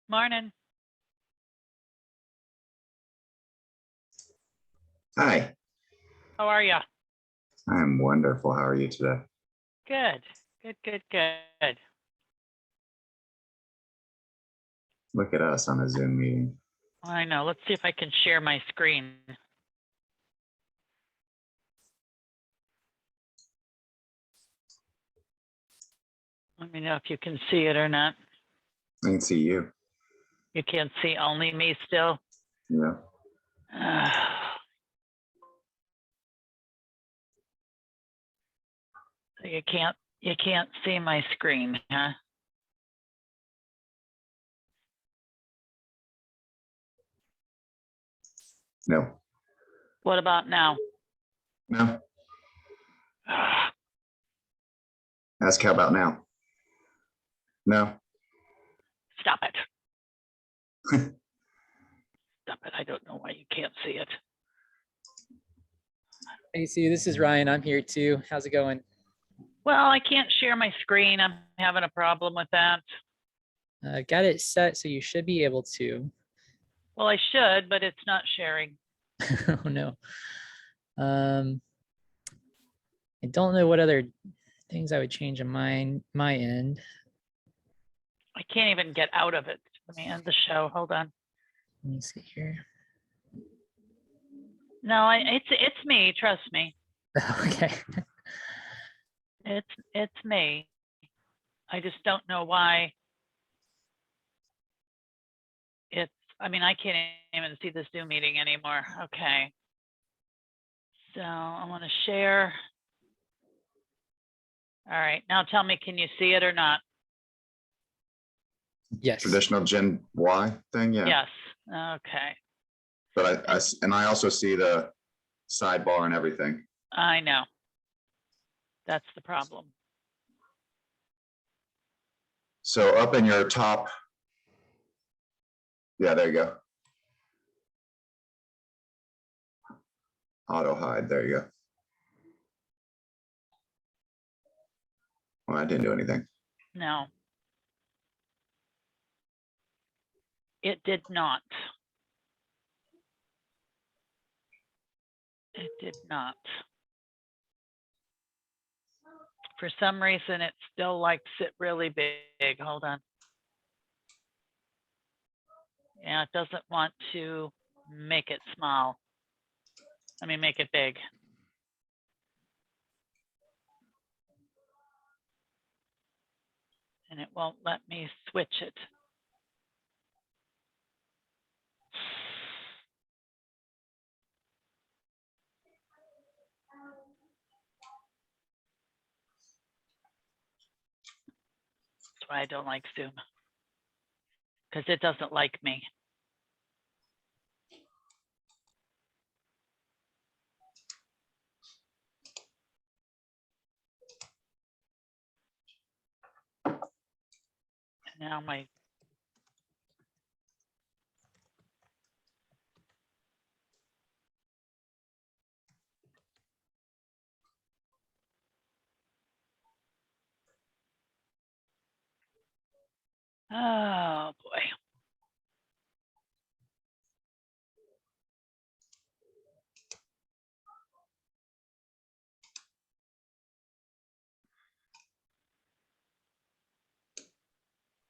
Morning. Hi, How are you? I'm wonderful. How are you today? Good. Good. Look at us on a Zoom meeting. I know. Let's see if I can share my screen. Let me know if you can see it or not. I can see you. You can't see only me still. Yeah. So you can't see my screen, huh? No. What about now? No. Ask how about now? No. Stop it. Stop it. I don't know why you can't see it. Hey Sue, this is Ryan. I'm here too. How's it going? Well, I can't share my screen. I'm having a problem with that. Got it set so you should be able to. Well, I should, but it's not sharing. Oh no. I don't know what other things I would change on my end. I can't even get out of it. Let me end the show. Hold on. Let me see here. No, it's me. Trust me. Okay. It's me. I just don't know why I mean, I can't even see the Zoom meeting anymore. Okay. So I want to share. All right. Now tell me, can you see it or not? Yes. Traditional Gen Y thing, yeah. Yes. Okay. But I also see the sidebar and everything. I know. That's the problem. So up in your top. Yeah, there you go. Auto hide, there you go. Well, I didn't do anything. No. It did not. It did not. For some reason, it still likes it really big. Hold on. Yeah, it doesn't want to make it small. I mean, make it big. And it won't let me switch it. That's why I don't like Zoom. Because it doesn't like me. And now my oh boy.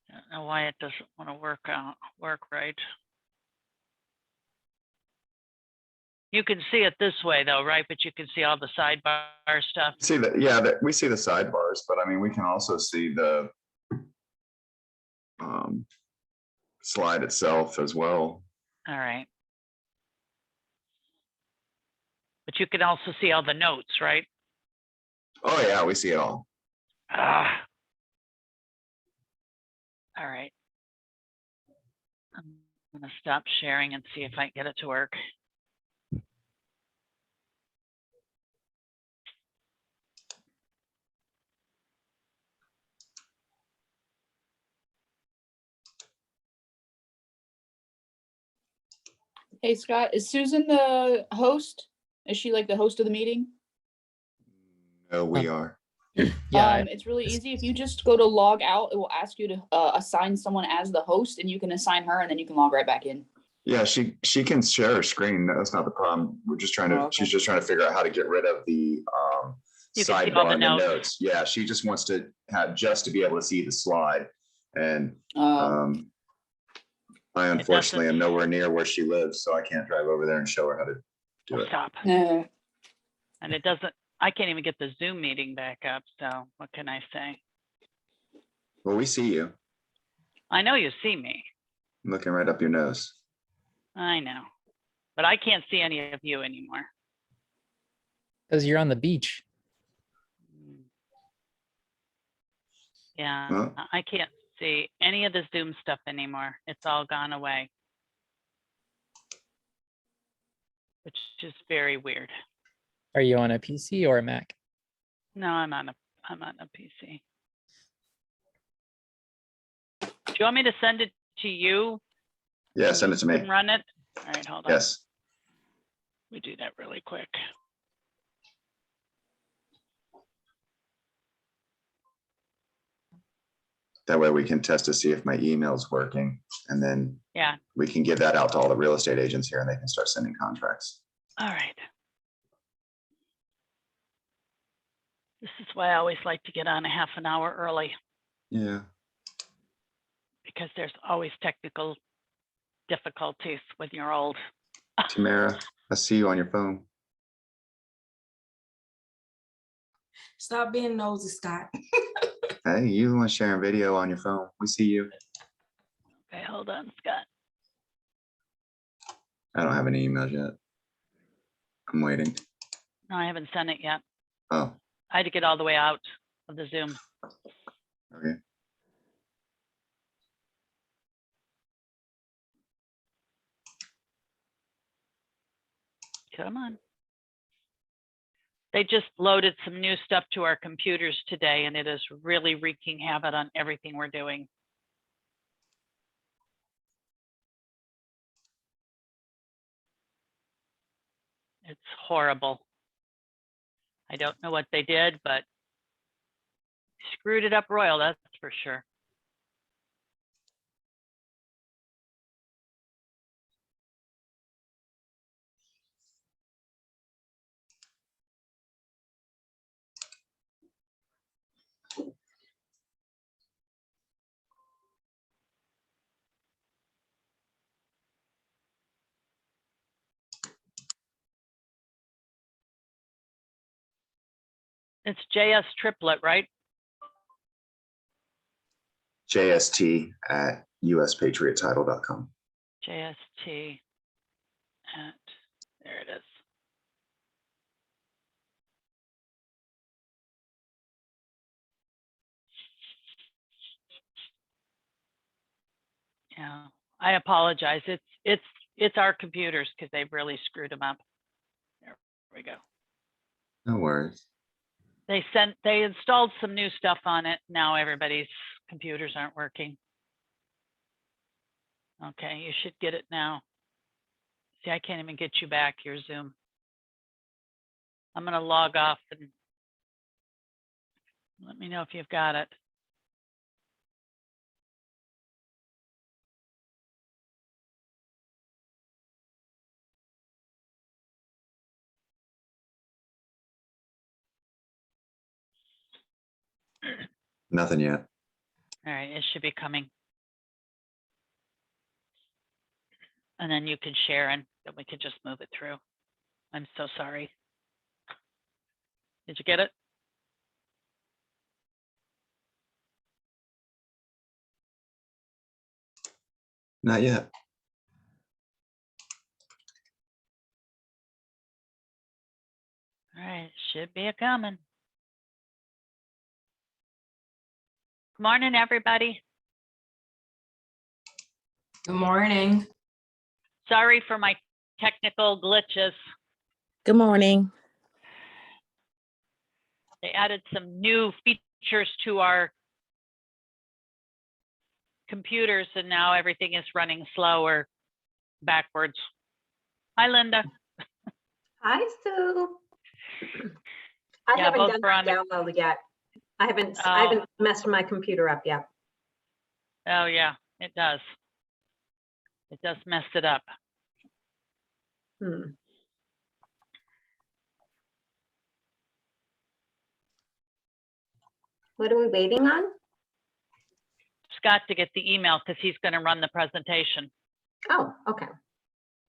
I don't know why it doesn't want to work right. You can see it this way though, right? But you can see all the sidebar stuff. See that? Yeah, we see the sidebars, but I mean, we can also see the slide itself as well. All right. But you can also see all the notes, right? Oh yeah, we see it all. Ah. All right. I'm gonna stop sharing and see if I can get it to work. Hey, Scott, is Susan the host? Is she like the host of the meeting? No, we are. Yeah, It's really easy. If you just go to log out, it will ask you to assign someone as the host, and you can assign her, and then you can log right back in. Yeah, she can share her screen. That's not the problem. We're just trying to, Oh, okay. she's just trying to figure out how to get rid of the You can see all sidebar the and the notes. notes. Yeah, she just wants to have, just to be able to see the slide. And I unfortunately am nowhere near where she lives, so I can't drive over there and show her how to do it. Stop. Yeah. And it doesn't, I can't even get the Zoom meeting back up. So what can I say? Well, we see you. I know you see me. I'm looking right up your nose. I know, but I can't see any of you anymore. because you're on the beach. Yeah, Well, I can't see any of the Zoom stuff anymore. It's all gone away. Which is very weird. Are you on a PC or a Mac? No, I'm on a PC. Do you want me to send it to you? yeah, send it to You me. can run it? All right, hold on. Yes. We do that really quick. That way we can test to see if my email's working, and then Yeah, we can give that out to all the real estate agents here and they can start sending contracts. all right. This is why I always like to get on a half an hour early, Yeah. because there's always technical difficulties when you're old. Tamara, I see you on your phone. Stop being nosy, Scott. Hey, you the one sharing video on your phone. We see you. Okay, hold on, Scott. I don't have any emails yet. I'm waiting. No, I haven't sent it yet. Oh, I had to get all the way out of the Zoom. okay. Come on. They just loaded some new stuff to our computers today, and it is really wreaking havoc on everything we're doing. It's horrible. I don't know what they did, but screwed it up royal, that's for sure. It's JS Triplet, right? JST@uspatriottitle.com. JST at, there it is. Yeah, I apologize. It's our computers because they've really screwed them up. There we go. No worries. They installed some new stuff on it. Now everybody's computers aren't working. Okay, you should get it now. See, I can't even get you back, your Zoom. I'm gonna log off and let me know if you've got it. Nothing yet. All right, it should be coming. And then you can share and then we could just move it through. I'm so sorry. Did you get it? Not yet. All right, should be a coming. Good morning, everybody. Good morning. Sorry for my technical glitches. Good morning. They added some new features to our computers and now everything is running slower backwards. Hi, Linda. Hi, Sue. I Yeah, haven't both done that Veronica- download yet. I haven't messed my computer up yet. Oh, yeah, it does. It does mess it up. What are we waiting on? Scott to get the email because he's going to run the presentation Oh, okay.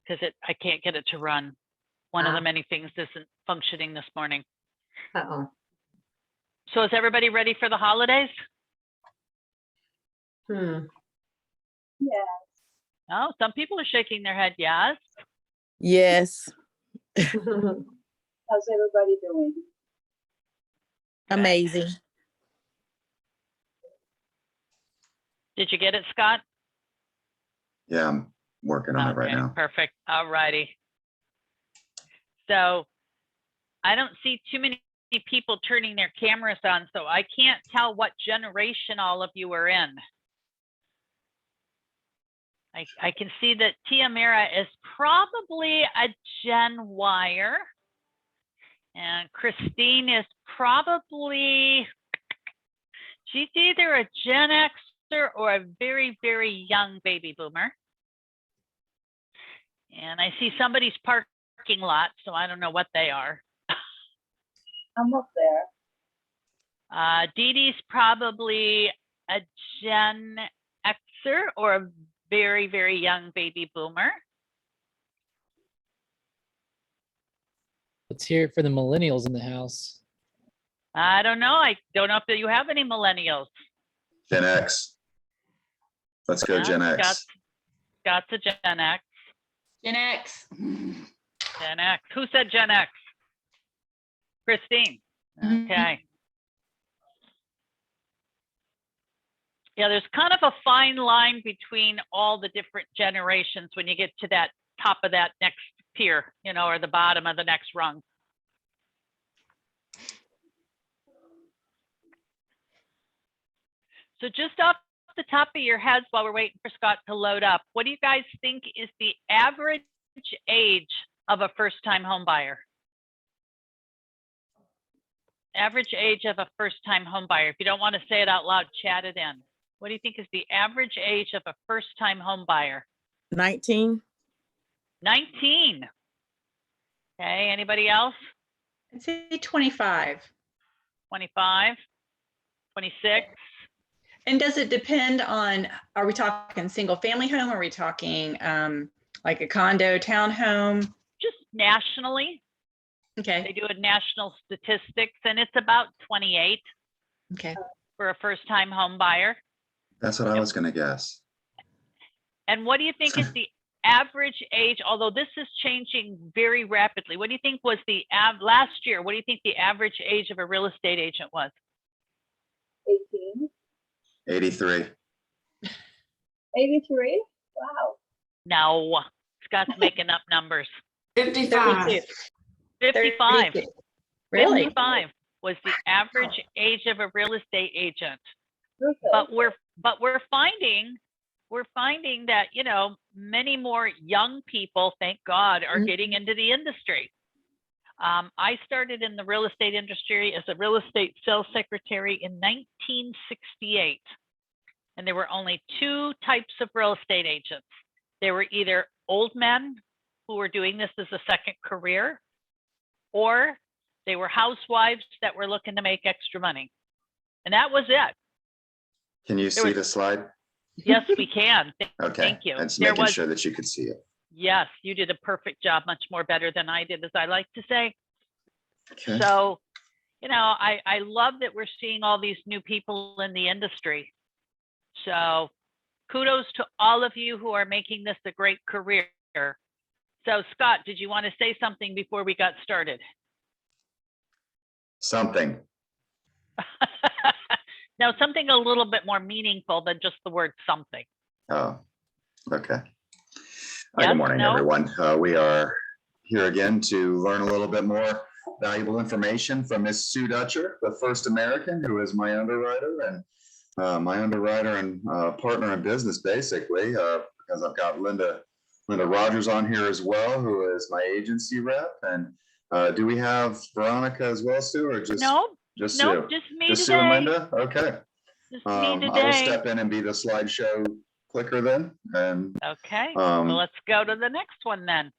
because I can't get it to run. One of the Ah. many things isn't functioning this morning. Uh-oh. So is everybody ready for the holidays? Oh, some people are shaking their head, yes. Yes, How's everybody doing? amazing. Did you get it, Scott? Yeah, I'm working on it right Okay, now. perfect. All righty. So I don't see too many people turning their cameras on, so I can't tell what generation all of you are in. I can see that Tia Mira is probably a Gen Wire. And Christine is probably, she's either a Gen Xer or a very, very young baby boomer. And I see somebody's parking lot, so I don't know what they are. I'm up there. Dee Dee's probably a Gen Xer or a very, very young baby boomer. Let's hear it for the millennials in the house. I don't know. I don't know if you have any millennials. Gen X. Let's go Yeah, Gen X. Scott's a Gen X. Gen X. Gen X. Who said Gen X? Christine. Mhm. Okay. Yeah, there's kind of a fine line between all the different generations when you get to that top of that next tier, you know, or the bottom of the next rung. So just off the top of your heads while we're waiting for Scott to load up, what do you guys think is the average age of a first-time home buyer? Average age of a first-time home buyer. If you don't want to say it out loud, chat it in. What do you think is the average age of a first-time home buyer? 19. 19. Okay, anybody else? I'd say 25. 25, 26? And does it depend on, are we talking single family home? Are we talking like a condo, townhome? Just nationally. They Okay, do a national statistics and it's about 28 okay. for a first-time home buyer. That's what I was gonna guess. And what do you think is the average age, although this is changing very rapidly, what do you think was the last year, what do you think the average age of a real estate agent was? 18, 83. 83? Wow. No, Scott's making up numbers. 55. 55. 32. Really? 55 was the average age of a real estate agent. Okay. But we're finding that, you know, many more young people, thank God, are Mhm. getting into the industry. I started in the real estate industry as a real estate sales secretary in 1968. And there were only two types of real estate agents. They were either old men who were doing this as a second career, or they were housewives that were looking to make extra money. And that was it. Can you see was- the slide? Yes, we can. Okay. Thank you. That's There making was- sure that you could see it. Yes, you did a perfect job, much more better than I did, as I like to say. Okay. So, you know, I love that we're seeing all these new people in the industry. So kudos to all of you who are making this a great career. So Scott, did you want to say something before we got started? Something. Now, something a little bit more meaningful than just the word something. Oh, okay. Yes, Good morning, no? everyone. We are here again to learn a little bit more valuable information from Miss Sue Dutcher, the first American who is my underwriter and partner in business, basically, because I've got Linda Rogers on here as well, who is my agency rep. And do we have Veronica as well, Sue, or just? No, Just Nope, Sue? just me Just Sue and today. Linda? Okay. Just me I will today. step in and be the slideshow clicker then. And Okay, Um, well, let's go to the next one then.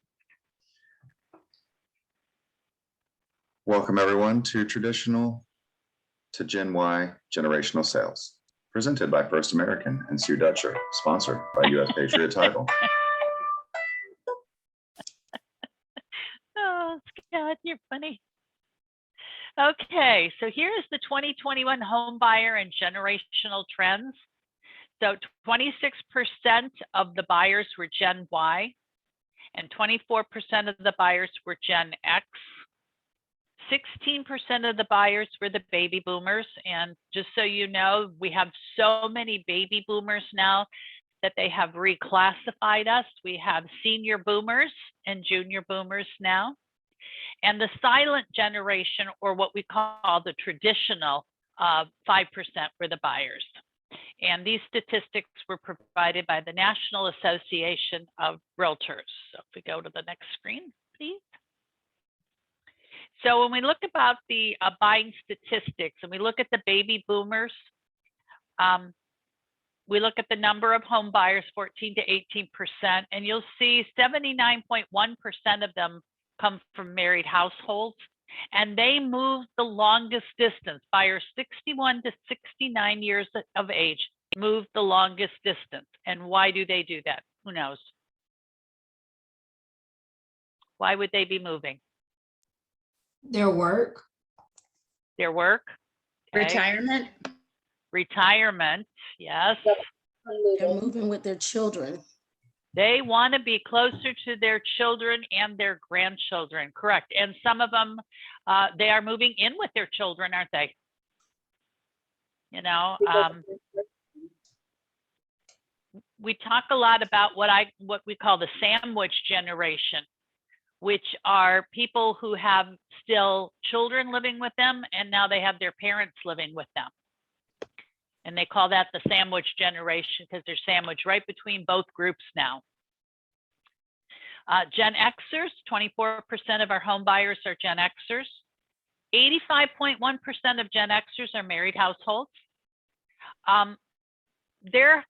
welcome everyone to Gen Y Generational Sales, presented by First American and Sue Dutcher, sponsored by US Patriot Title. Oh, Scott, you're funny. Okay, so here is the 2021 home buyer and generational trends. So 26% of the buyers were Gen Y, and 24% of the buyers were Gen X. 16% of the buyers were the baby boomers. And just so you know, we have so many baby boomers now that they have reclassified us. We have senior boomers and junior boomers now. And the silent generation, or what we call the traditional 5%, were the buyers. And these statistics were provided by the National Association of Realtors. So if we go to the next screen, please. So when we look about the buying statistics and we look at the baby boomers, we look at the number of home buyers, 14 to 18%, and you'll see 79.1% of them come from married households, and they move the longest distance. Buyers 61 to 69 years of age move the longest distance. And why do they do that? Who knows? Why would they be moving? Their work. Their work? Okay. Retirement. Retirement, yes. They're moving with their children. They want to be closer to their children and their grandchildren, correct. And some of them, they are moving in with their children, aren't they? You know, we talk a lot about what we call the sandwich generation, which are people who have still children living with them, and now they have their parents living with them. And they call that the sandwich generation because they're sandwiched right between both groups now. Gen Xers, 24% of our home buyers are Gen Xers. 85.1% of Gen Xers are married households. They're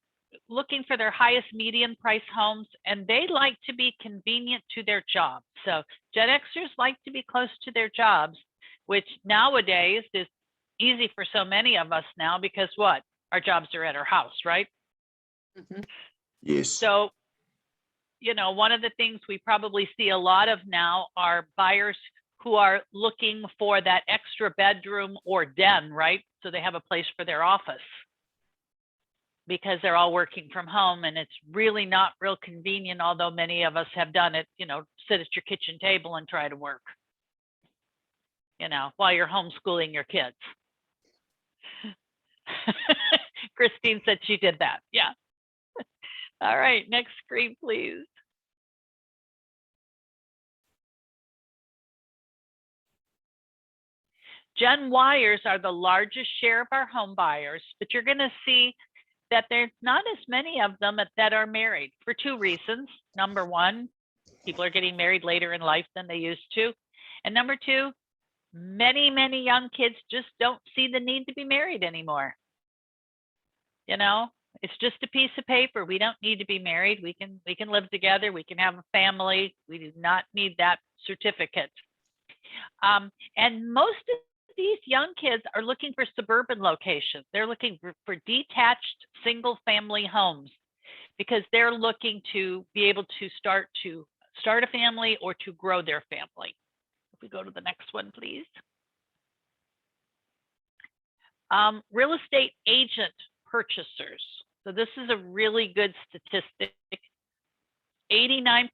looking for their highest median price homes, and they like to be convenient to their job. So Gen Xers like to be close to their jobs, which nowadays is easy for so many of us now because what? Our jobs are at our house, right? Mhm. Yes. So, you know, one of the things we probably see a lot of now are buyers who are looking for that extra bedroom or den, right? So they have a place for their office because they're all working from home, and it's really not real convenient, although many of us have done it, you know, sit at your kitchen table and try to work, you know, while you're homeschooling your kids. Christine said she did that. Yeah. All right, next screen, please. Gen Yers are the largest share of our home buyers, but you're going to see that there's not as many of them that are married for two reasons. Number one, people are getting married later in life than they used to. And number two, many, many young kids just don't see the need to be married anymore. You know, it's just a piece of paper. We don't need to be married. We can live together. We can have a family. We do not need that certificate. And most of these young kids are looking for suburban locations. They're looking for detached single family homes because they're looking to be able to start a family or to grow their family. If we go to the next one, please. Real estate agent purchasers. So this is a really good statistic. 89%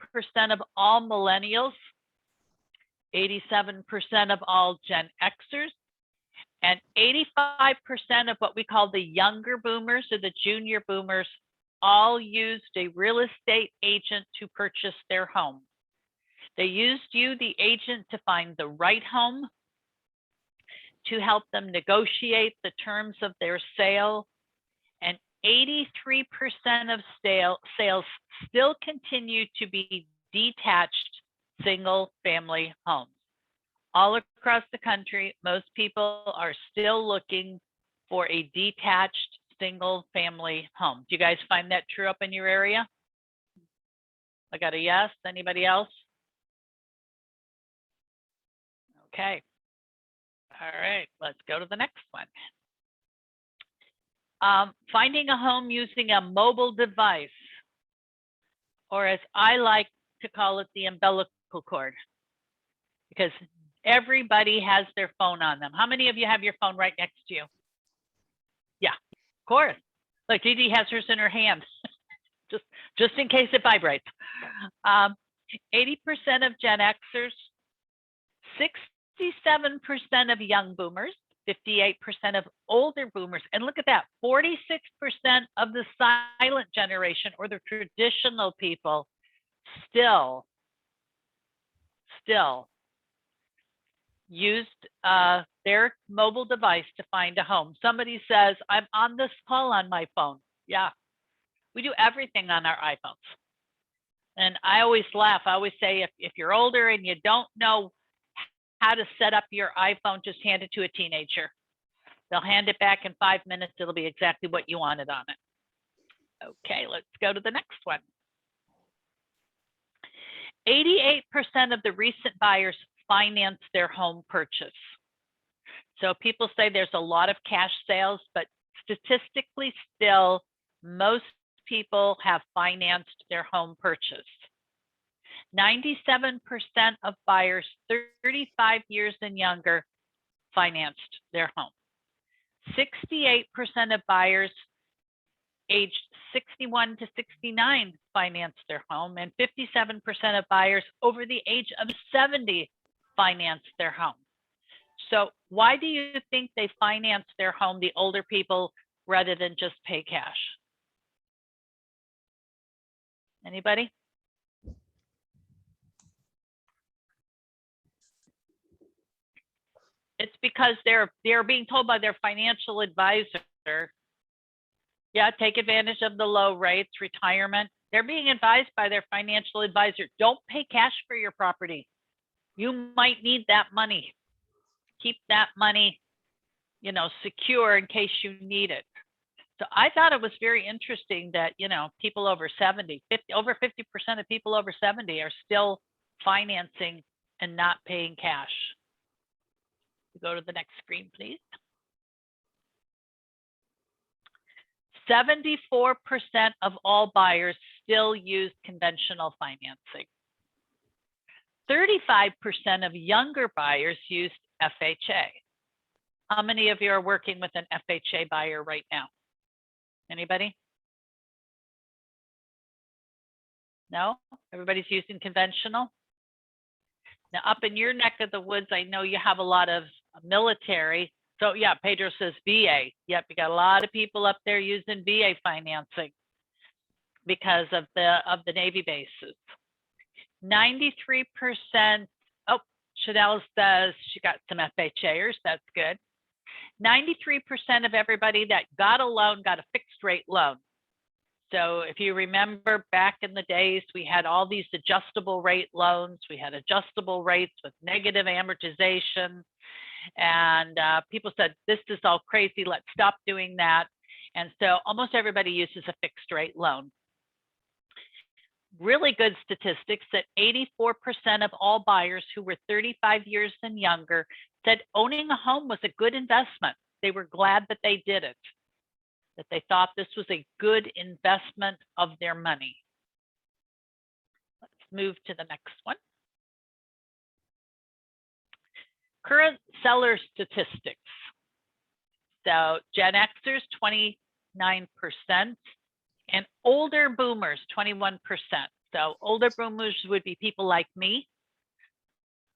of all millennials, 87% of all Gen Xers, and 85% of what we call the younger boomers or the junior boomers all used a real estate agent to purchase their home. They used you, the agent, to find the right home, to help them negotiate the terms of their sale, and 83% of sales still continue to be detached single family homes. all across the country, most people are still looking for a detached single family home. Do you guys find that true up in your area? I got a yes. Anybody else? Okay. All right, let's go to the next one. Finding a home using a mobile device, or as I like to call it, the umbilical cord, because everybody has their phone on them. How many of you have your phone right next to you? Yeah, of course. Like Dee Dee has hers in her hand, just in case it vibrates. 80% of Gen Xers, 67% of young boomers, 58% of older boomers, and look at that, 46% of the silent generation or the traditional people still used their mobile device to find a home. Somebody says, I'm on this call on my phone. Yeah, we do everything on our iPhones. And I always laugh. I always say, if you're older and you don't know how to set up your iPhone, just hand it to a teenager. They'll hand it back in 5 minutes. It'll be exactly what you wanted on it. Okay, let's go to the next one. 88% of the recent buyers finance their home purchase. So people say there's a lot of cash sales, but statistically still, most people have financed their home purchase. 97% of buyers 35 years and younger financed their home. 68% of buyers aged 61 to 69 financed their home, and 57% of buyers over the age of 70 financed their home. So why do you think they finance their home, the older people, rather than just pay cash? Anybody? It's because they're being told by their financial advisor, yeah, take advantage of the low rates, retirement. They're being advised by their financial advisor, don't pay cash for your property. You might need that money. Keep that money, secure in case you need it. So I thought it was very interesting that, people over 70, over 50% of people over 70 are still financing and not paying cash. Go to the next screen, please. 74% of all buyers still use conventional financing. 35% of younger buyers used FHA. How many of you are working with an FHA buyer right now? Anybody? No? Everybody's using conventional? Now, up in your neck of the woods, I know you have a lot of military. So yeah, Pedro says VA. Yep, you got a lot of people up there using VA financing because of the Navy bases. 93%, oh, Chanel says she got some FHAers, that's good. 93% of everybody that got a loan got a fixed rate loan. So if you remember back in the days, we had all these adjustable rate loans. We had adjustable rates with negative amortization. And people said, this is all crazy, let's stop doing that. And so almost everybody uses a fixed rate loan. Really good statistics that 84% of all buyers who were 35 years and younger said owning a home was a good investment. They were glad that they did it, that they thought this was a good investment of their money. Let's move to the next one. Current seller statistics. So Gen Xers, 29%, and older boomers, 21%. So older boomers would be people like me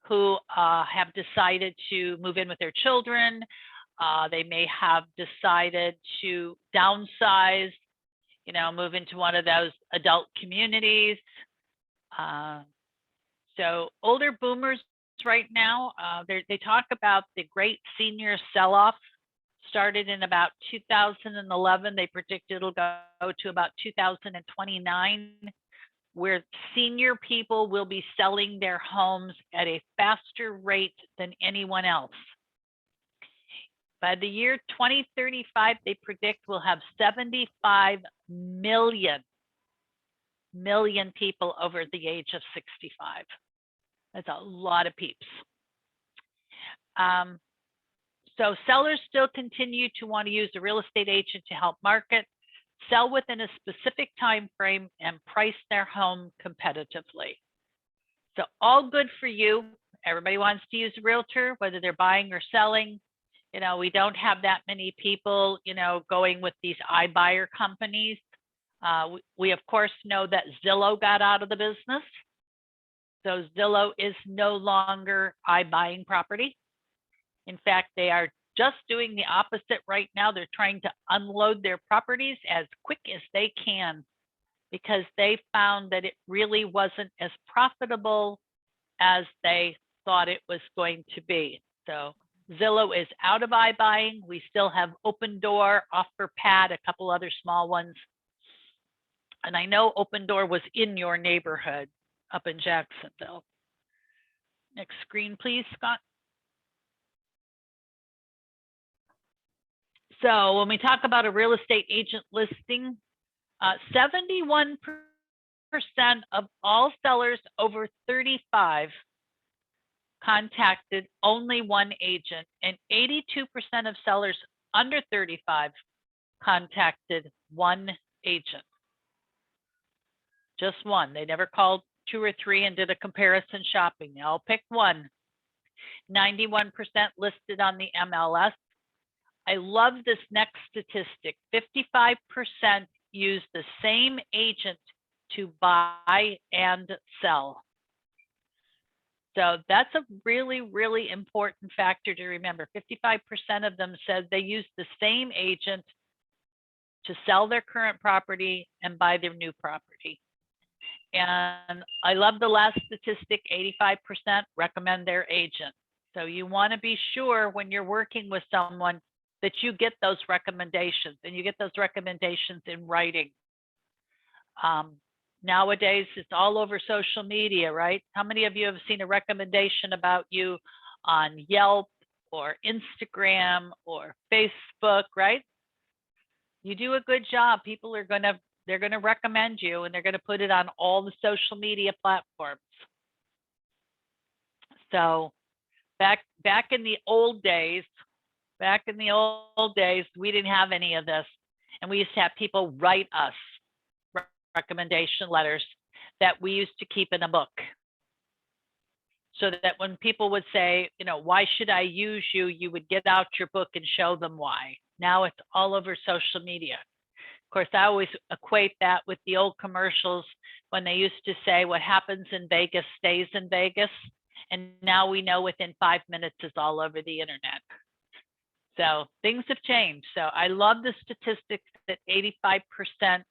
who have decided to move in with their children. They may have decided to downsize, move into one of those adult communities. So older boomers right now, they talk about the great senior sell-off started in about 2011. They predict it'll go to about 2029 where senior people will be selling their homes at a faster rate than anyone else. By the year 2035, they predict we'll have 75 million people over the age of 65. That's a lot of peeps. So sellers still continue to want to use a real estate agent to help market, sell within a specific time frame, and price their home competitively. So all good for you. Everybody wants to use a realtor, whether they're buying or selling. You know, we don't have that many people, you know, going with these iBuyer companies. We of course know that Zillow got out of the business. So Zillow is no longer iBuying property. In fact, they are just doing the opposite right now. They're trying to unload their properties as quick as they can because they found that it really wasn't as profitable as they thought it was going to be. So Zillow is out of iBuying. We still have Opendoor, OfferPad, a couple other small ones. And I know Opendoor was in your neighborhood up in Jacksonville. Next screen, please, Scott. So when we talk about a real estate agent listing, 71% of all sellers over 35 contacted only one agent, and 82% of sellers under 35 contacted one agent. Just one. They never called 2 or 3 and did a comparison shopping. They all picked one. 91% listed on the MLS. I love this next statistic. 55% use the same agent to buy and sell. So that's a really, really important factor to remember. 55% of them said they use the same agent to sell their current property and buy their new property. And I love the last statistic, 85% recommend their agent. So you want to be sure when you're working with someone that you get those recommendations, and you get those recommendations in writing. Nowadays, it's all over social media, right? How many of you have seen a recommendation about you on Yelp or Instagram or Facebook, right? You do a good job. People are they're gonna recommend you, and they're gonna put it on all the social media platforms. So back in the old days, we didn't have any of this. And we used to have people write us recommendation letters that we used to keep in a book. So that when people would say, you know, why should I use you? You would get out your book and show them why. Now it's all over social media. Of course, I always equate that with the old commercials when they used to say what happens in Vegas stays in Vegas. And now we know within 5 minutes it's all over the internet. So things have changed. So I love the statistics that 85%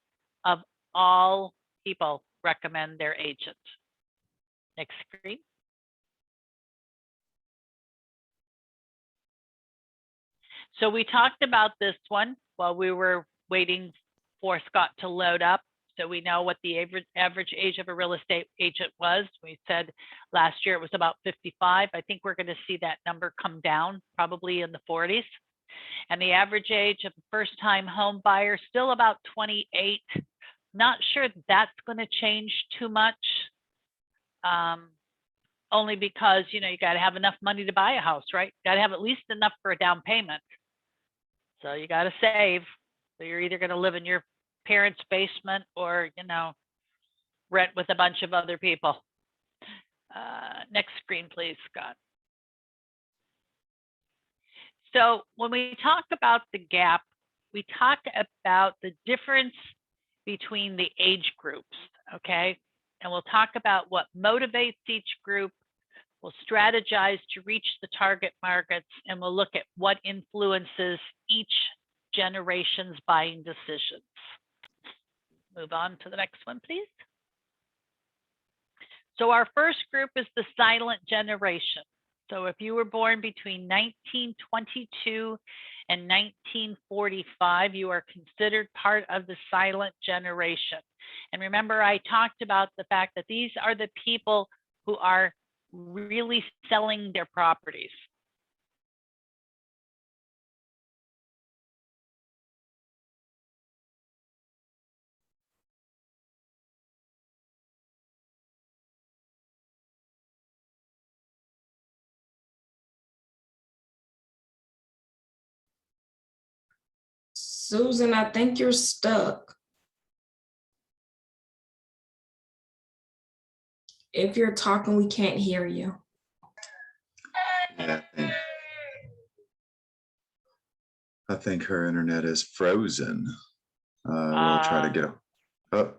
of all people recommend their agent. Next screen. So we talked about this one while we were waiting for Scott to load up. So we know what the average age of a real estate agent was. We said last year it was about 55. I think we're going to see that number come down, probably in the 40s. And the average age of a first-time home buyer still about 28. Not sure that's going to change too much, only because, you know, you got to have enough money to buy a house, right? Got to have at least enough for a down payment. So you got to save. So you're either going to live in your parents' basement or, you know, rent with a bunch of other people. Next screen, please, Scott. So when we talk about the gap, we talk about the difference between the age groups, okay? And we'll talk about what motivates each group. We'll strategize to reach the target markets, and we'll look at what influences each generation's buying decisions. Move on to the next one, please. So our first group is the silent generation. So if you were born between 1922 and 1945, you are considered part of the silent generation. And remember, I talked about the fact that these are the people who are really selling their properties. Susan, I think you're stuck. If you're talking, we can't hear you. Yeah, I think her internet is frozen. We'll try to get her. Oh.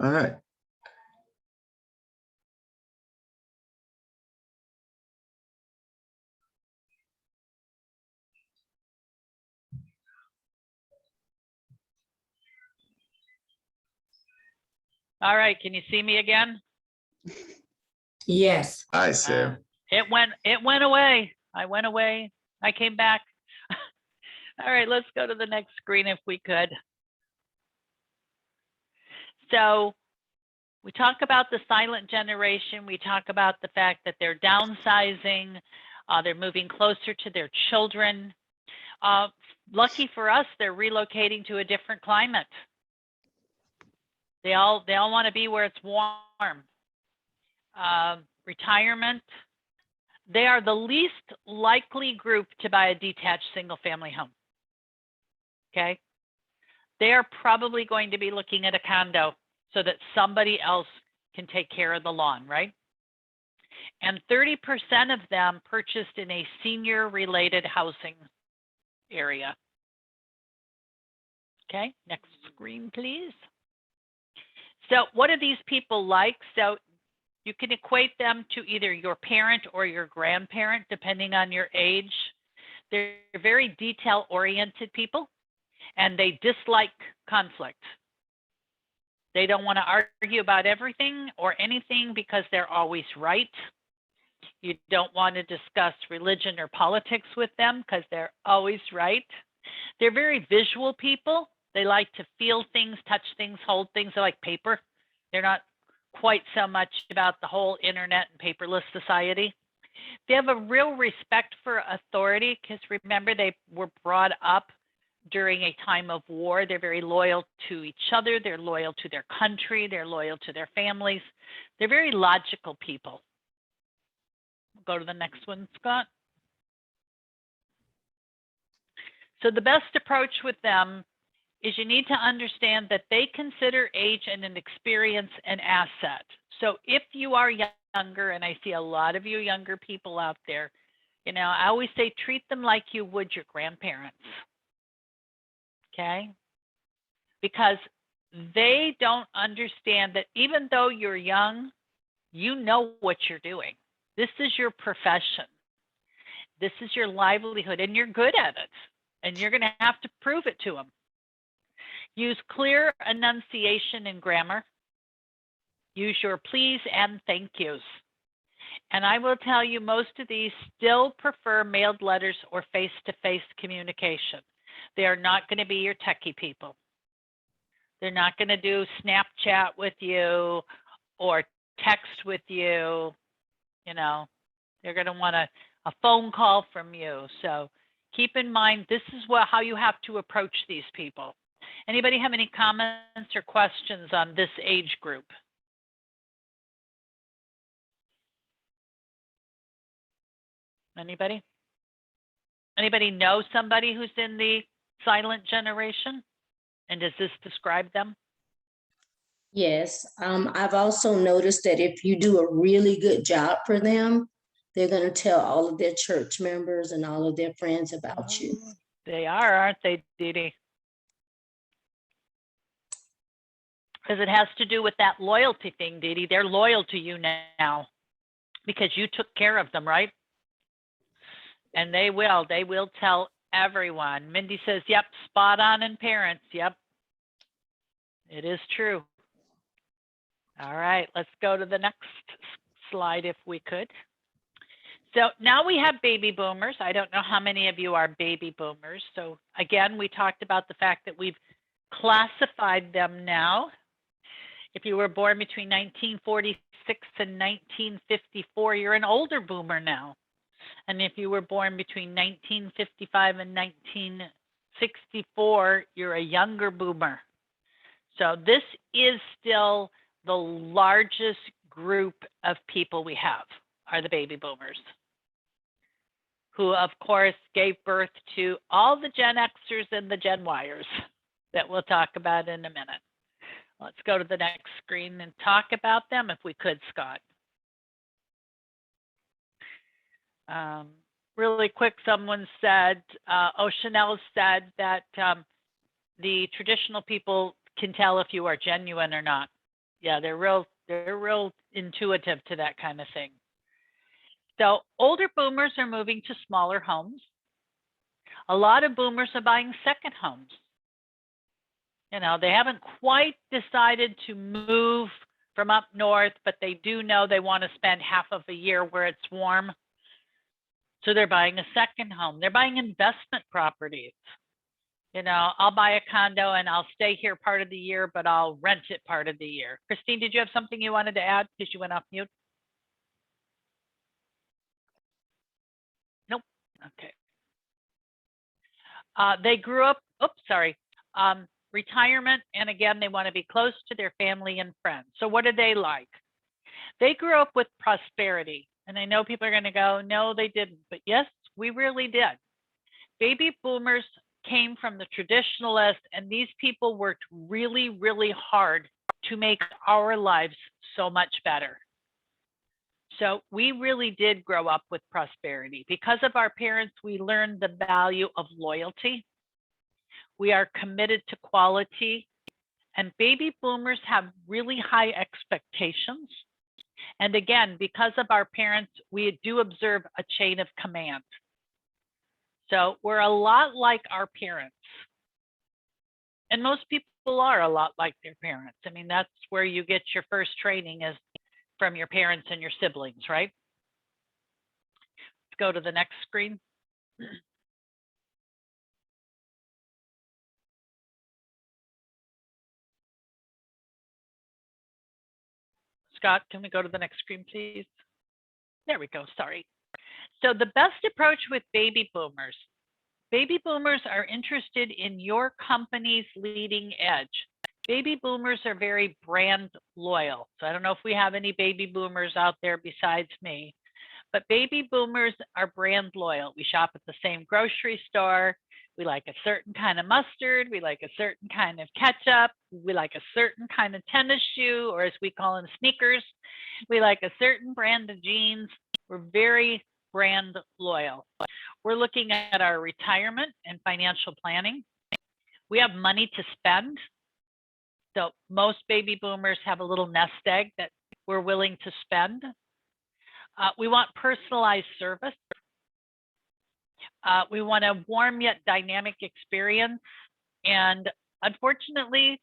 All right. All right, can you see me again? Yes. I see. It went away. I went away. I came back. All right, let's go to the next screen if we could. So we talk about the silent generation. We talk about the fact that they're downsizing. They're moving closer to their children. Lucky for us, they're relocating to a different climate. They all want to be where it's warm. Retirement. They are the least likely group to buy a detached single family home. Okay. They are probably going to be looking at a condo so that somebody else can take care of the lawn, right? And 30% of them purchased in a senior related housing area. Okay, next screen, please. So what do these people like? So you can equate them to either your parent or your grandparent, depending on your age. They're very detail-oriented people, and they dislike conflict. They don't want to argue about everything or anything because they're always right. You don't want to discuss religion or politics with them because they're always right. They're very visual people. They like to feel things, touch things, hold things. They like paper. They're not quite so much about the whole internet and paperless society. They have a real respect for authority because remember, they were brought up during a time of war. They're very loyal to each other. They're loyal to their country. They're loyal to their families. They're very logical people. Go to the next one, Scott. So the best approach with them is you need to understand that they consider age and an experience an asset. So if you are younger, and I see a lot of you younger people out there, you know, I always say treat them like you would your grandparents. Okay? Because they don't understand that even though you're young, you know what you're doing. This is your profession. This is your livelihood, and you're good at it. And you're going to have to prove it to them. Use clear enunciation and grammar. Use your please and thank yous. And I will tell you, most of these still prefer mailed letters or face-to-face communication. They are not going to be your techie people. They're not going to do Snapchat with you or text with you. You know, they're going to want a phone call from you. So keep in mind, this is how you have to approach these people. Anybody have any comments or questions on this age group? Anybody? Anybody know somebody who's in the silent generation? And does this describe them? Yes, I've also noticed that if you do a really good job for them, they're going to tell all of their church members and all of their friends about you. They are, aren't they, Dee Dee? Because it has to do with that loyalty thing, Dee Dee. They're loyal to you now because you took care of them, right? And they will tell everyone. Mindy says, yep, spot on in parents. Yep, it is true. All right, let's go to the next slide if we could. So now we have baby boomers. I don't know how many of you are baby boomers. So again, we talked about the fact that we've classified them now. If you were born between 1946 and 1954, you're an older boomer now. And if you were born between 1955 and 1964, you're a younger boomer. So this is still the largest group of people we have are the baby boomers, who of course gave birth to all the Gen Xers and the Gen Yers that we'll talk about in a minute. Let's go to the next screen and talk about them if we could, Scott. Really quick, someone said, Chanel said that the traditional people can tell if you are genuine or not. Yeah, they're real intuitive to that kind of thing. So older boomers are moving to smaller homes. A lot of boomers are buying second homes. You know, they haven't quite decided to move from up north, but they do know they want to spend half of a year where it's warm. So they're buying a second home. They're buying investment properties. You know, I'll buy a condo and I'll stay here part of the year, but I'll rent it part of the year. Christine, did you have something you wanted to add because you went off mute? Nope. Okay. They grew up, retirement. And again, they want to be close to their family and friends. So what did they like? They grew up with prosperity. And I know people are going to go, no, they didn't. But yes, we really did. Baby boomers came from the traditionalists, and these people worked really, really hard to make our lives so much better. So we really did grow up with prosperity. Because of our parents, we learned the value of loyalty. We are committed to quality, and baby boomers have really high expectations. And again, because of our parents, we do observe a chain of command. So we're a lot like our parents. And most people are a lot like their parents. I mean, that's where you get your first training is from your parents and your siblings, right? Let's go to the next screen. Scott, can we go to the next screen, please? There we go, sorry. So the best approach with baby boomers are interested in your company's leading edge. Baby boomers are very brand loyal. So I don't know if we have any baby boomers out there besides me, but baby boomers are brand loyal. We shop at the same grocery store. We like a certain kind of mustard. We like a certain kind of ketchup. We like a certain kind of tennis shoe, or as we call them, sneakers. We like a certain brand of jeans. We're very brand loyal. We're looking at our retirement and financial planning. We have money to spend. So most baby boomers have a little nest egg that we're willing to spend. We want personalized service. We want a warm yet dynamic experience. And unfortunately,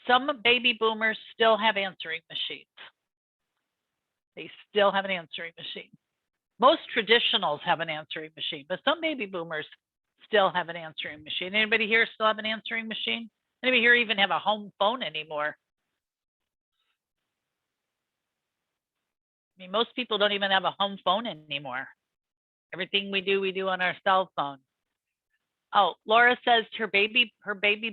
some baby boomers still have answering machines. They still have an answering machine. Most traditionals have an answering machine, but some baby boomers still have an answering machine. Anybody here still have an answering machine? Anybody here even have a home phone anymore? I mean, most people don't even have a home phone anymore. Everything we do on our cell phone. Oh, Laura says her baby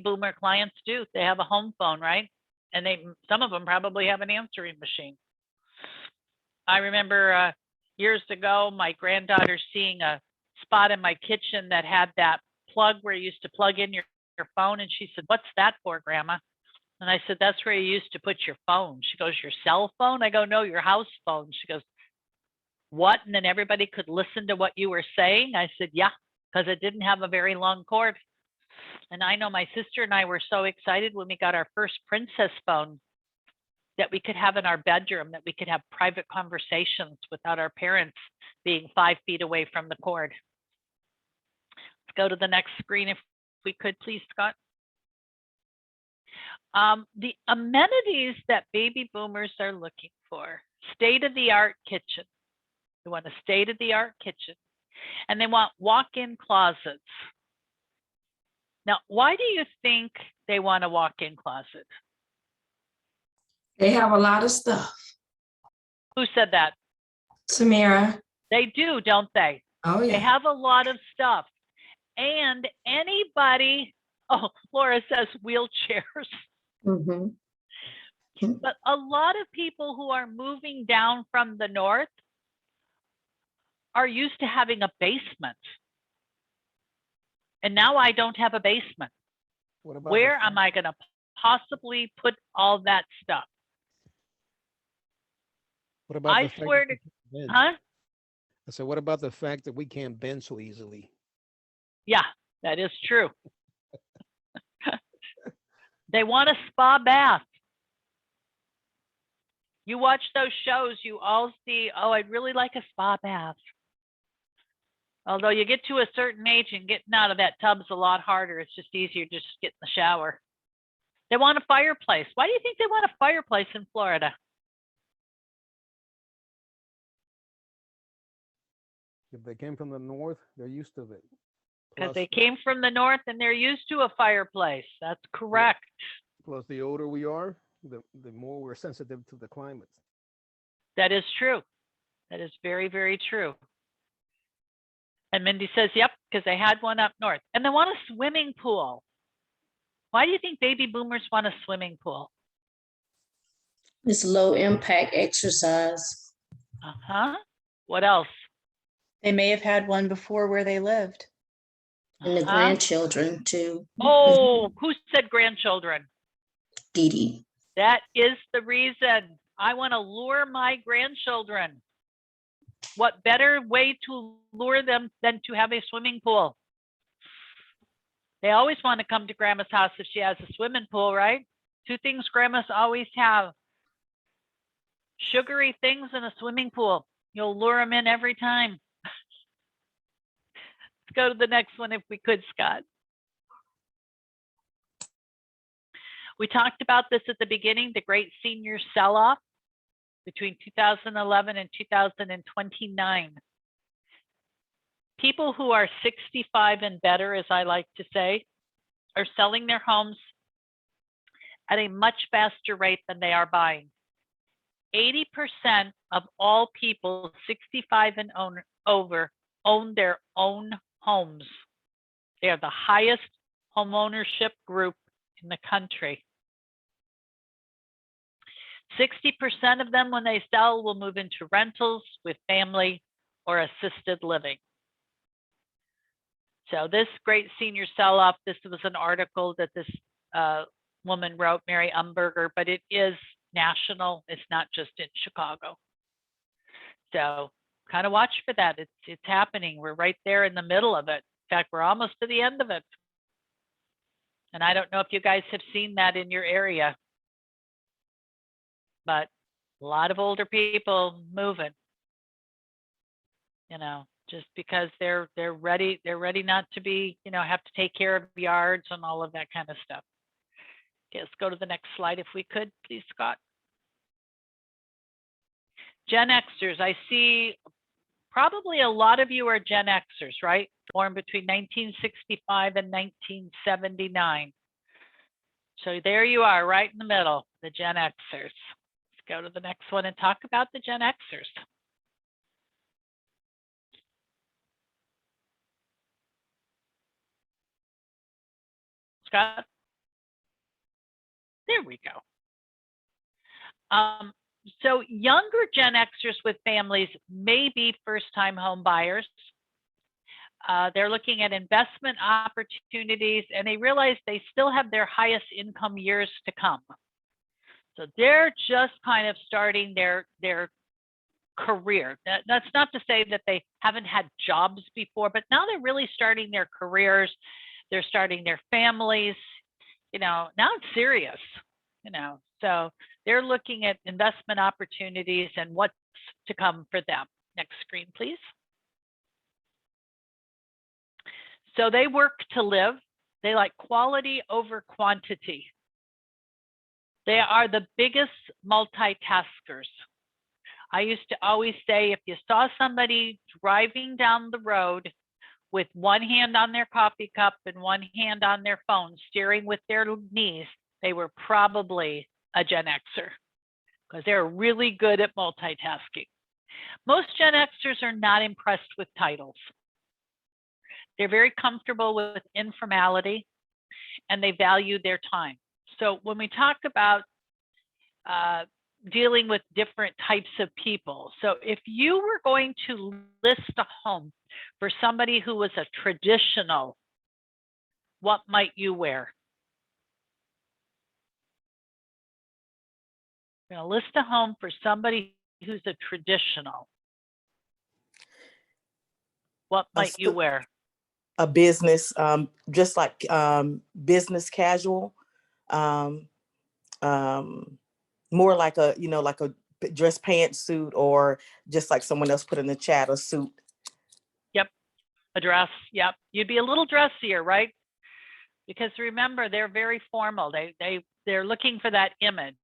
boomer clients do. They have a home phone, right? And some of them probably have an answering machine. I remember years ago, my granddaughter seeing a spot in my kitchen that had that plug where you used to plug in your phone. And she said, "What's that for, Grandma?" And I said, "That's where you used to put your phone." She goes, "Your cell phone?" I go, "No, your house phone." She goes, "What?" And then everybody could listen to what you were saying. I said, "Yeah, because it didn't have a very long cord." And I know my sister and I were so excited when we got our first Princess phone that we could have in our bedroom, that we could have private conversations without our parents being 5 feet away from the cord. Let's go to the next screen if we could, please, Scott. The amenities that baby boomers are looking for: state-of-the-art kitchen. They want a state-of-the-art kitchen, and they want walk-in closets. Now, why do you think they want a walk-in closet? They have a lot of stuff. Who said that? Samira. They do, don't they? Oh, They yeah. have a lot of stuff. And anybody, oh, Laura says wheelchairs. Mhm. But a lot of people who are moving down from the north are used to having a basement. And now I don't have a basement. What about Where am I going to possibly put all that stuff? What about I the fact swear that to, we can't bend? huh? I said, what about the fact that we can't bend so easily? Yeah, that is true. They want a spa bath. You watch those shows, you all see, oh, I'd really like a spa bath. Although you get to a certain age and getting out of that tub's a lot harder. It's just easier to just get in the shower. They want a fireplace. Why do you think they want a fireplace in Florida? If they came from the north, they're used to it. Because Plus, they came from the north and they're used to a fireplace. That's correct. plus the older we are, the more we're sensitive to the climate. That is true. That is very, very true. And Mindy says, yep, because they had one up north. And they want a swimming pool. Why do you think baby boomers want a swimming pool? It's low impact exercise. Uh-huh. What else? They may have had one before where they lived. And the Uh-huh. grandchildren too. Oh, who said grandchildren? Dee Dee. That is the reason. I want to lure my grandchildren. What better way to lure them than to have a swimming pool? They always want to come to Grandma's house if she has a swimming pool, right? Two things grandmas always have. Sugary things and a swimming pool. You'll lure them in every time. Let's go to the next one if we could, Scott. We talked about this at the beginning, the great senior sell-off between 2011 and 2029. People who are 65 and better, as I like to say, are selling their homes at a much faster rate than they are buying. 80% of all people 65 and over own their own homes. They are the highest home ownership group in the country. 60% of them, when they sell, will move into rentals with family or assisted living. So this great senior sell-off, this was an article that this woman wrote, Mary Umberger, but it is national. It's not just in Chicago. So kind of watch for that. It's happening. We're right there in the middle of it. In fact, we're almost to the end of it. And I don't know if you guys have seen that in your area, but a lot of older people moving, you know, just because they're ready not to be, you know, have to take care of yards and all of that kind of stuff. Okay, let's go to the next slide if we could, please, Scott. Gen Xers, I see probably a lot of you are Gen Xers, right? Born between 1965 and 1979. So there you are, right in the middle, the Gen Xers. Let's go to the next one and talk about the Gen Xers. Scott? There we go. So younger Gen Xers with families may be first-time home buyers. They're looking at investment opportunities and they realize they still have their highest income years to come. So they're just kind of starting their career. That's not to say that they haven't had jobs before, but now they're really starting their careers. They're starting their families. You know, now it's serious, you know. So they're looking at investment opportunities and what's to come for them. Next screen, please. So they work to live. They like quality over quantity. They are the biggest multitaskers. I used to always say, if you saw somebody driving down the road with one hand on their coffee cup and one hand on their phone, staring with their knees, they were probably a Gen Xer because they're really good at multitasking. Most Gen Xers are not impressed with titles. They're very comfortable with informality and they value their time. So when we talk about dealing with different types of people, so if you were going to list a home for somebody who was a traditional, what might you wear? You're going to list a home for somebody who's a traditional. What might you wear? A business, just like business casual, more like a, like a dress pantsuit, or just like someone else put in the chat, a suit. Yep, a dress. Yep, you'd be a little dressier, right? Because remember, they're very formal. They're looking for that image.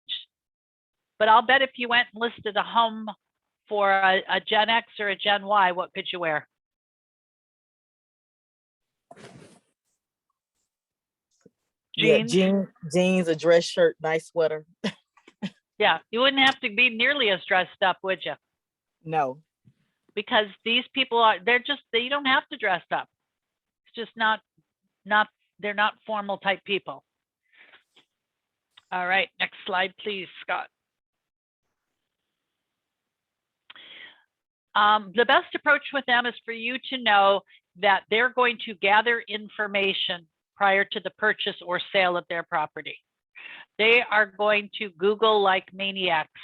But I'll bet if you went and listed a home for a Gen X or a Gen Y, what could you wear? Jeans. Yeah, jeans, a dress shirt, nice sweater. Yeah, you wouldn't have to be nearly as dressed up, would you? No. Because these people they don't have to dress up. It's just they're not formal type people. All right, next slide, please, Scott. The best approach with them is for you to know that they're going to gather information prior to the purchase or sale of their property. They are going to Google like maniacs.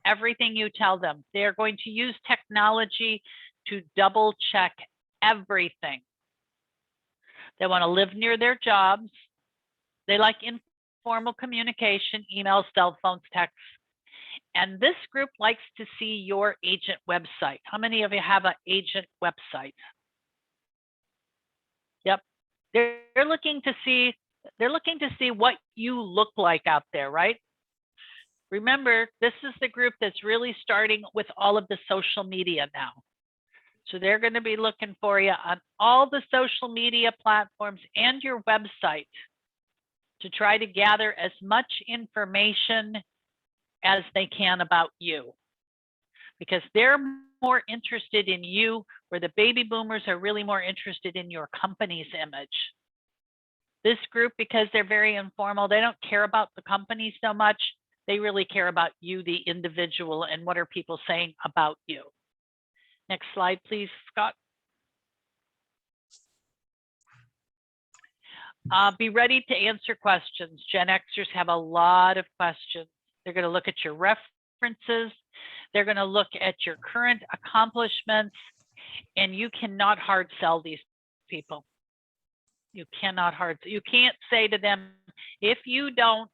Everything you tell them. They're going to use technology to double check everything. They want to live near their jobs. They like informal communication, emails, cell phones, texts. And this group likes to see your agent website. How many of you have an agent website? Yep. They're looking to see what you look like out there, right? Remember, this is the group that's really starting with all of the social media now. So they're going to be looking for you on all the social media platforms and your website to try to gather as much information as they can about you, because they're more interested in you, where the baby boomers are really more interested in your company's image. This group, because they're very informal, they don't care about the company so much. They really care about you, the individual, and what are people saying about you. Next slide, please, Scott. Be ready to answer questions. Gen Xers have a lot of questions. They're going to look at your references. They're going to look at your current accomplishments, and you cannot hard sell these people. You cannot you can't say to them, if you don't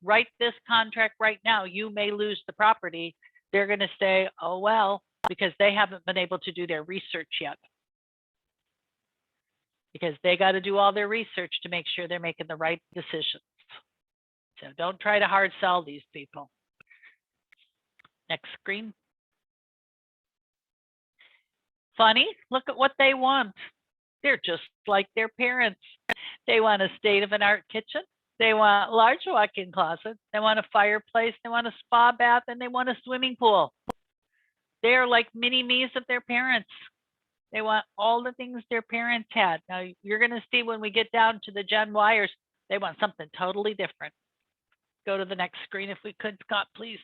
write this contract right now, you may lose the property. They're going to say, oh, well, because they haven't been able to do their research yet. Because they got to do all their research to make sure they're making the right decisions. So don't try to hard sell these people. Next screen. Funny, look at what they want. They're just like their parents. They want a state-of-the-art kitchen. They want a large walk-in closet. They want a fireplace. They want a spa bath, and they want a swimming pool. They're like mini-me's of their parents. They want all the things their parents had. Now, you're going to see when we get down to the Gen Yers, they want something totally different. Go to the next screen if we could, Scott, please.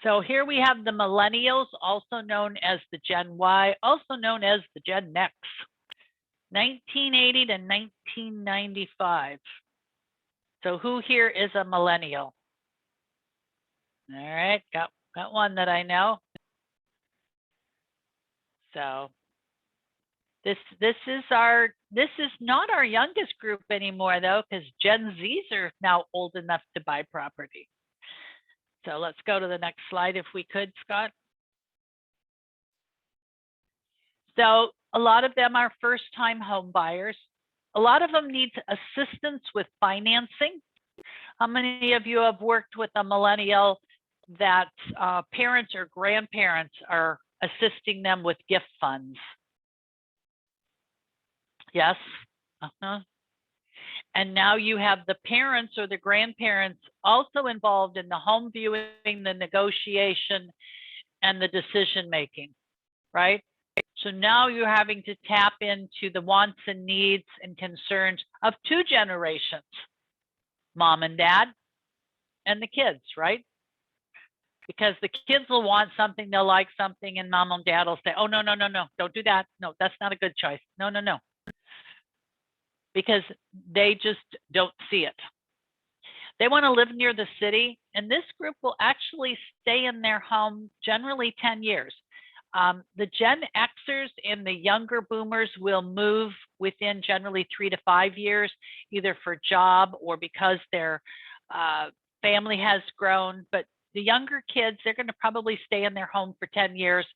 So here we have the millennials, also known as the Gen Y, also known as the Gen X, 1980 to 1995. So who here is a millennial? All right, got one that I know. So this is not our youngest group anymore, though, because Gen Zs are now old enough to buy property. So let's go to the next slide if we could, Scott. So a lot of them are first-time home buyers. A lot of them need assistance with financing. How many of you have worked with a millennial that parents or grandparents are assisting them with gift funds. Yes. Uh-huh. And now you have the parents or the grandparents also involved in the home viewing, the negotiation, and the decision making, right? So now you're having to tap into the wants and needs and concerns of two generations, mom and dad and the kids, right? Because the kids will want something, they'll like something, and mom and dad will say, oh, no, no, no, no, don't do that. No, that's not a good choice. No, no, no. Because they just don't see it. They want to live near the city, and this group will actually stay in their home generally 10 years. The Gen Xers and the younger boomers will move within generally 3 to 5 years, either for job or because their family has grown. But the younger kids, they're going to probably stay in their home for 10 years.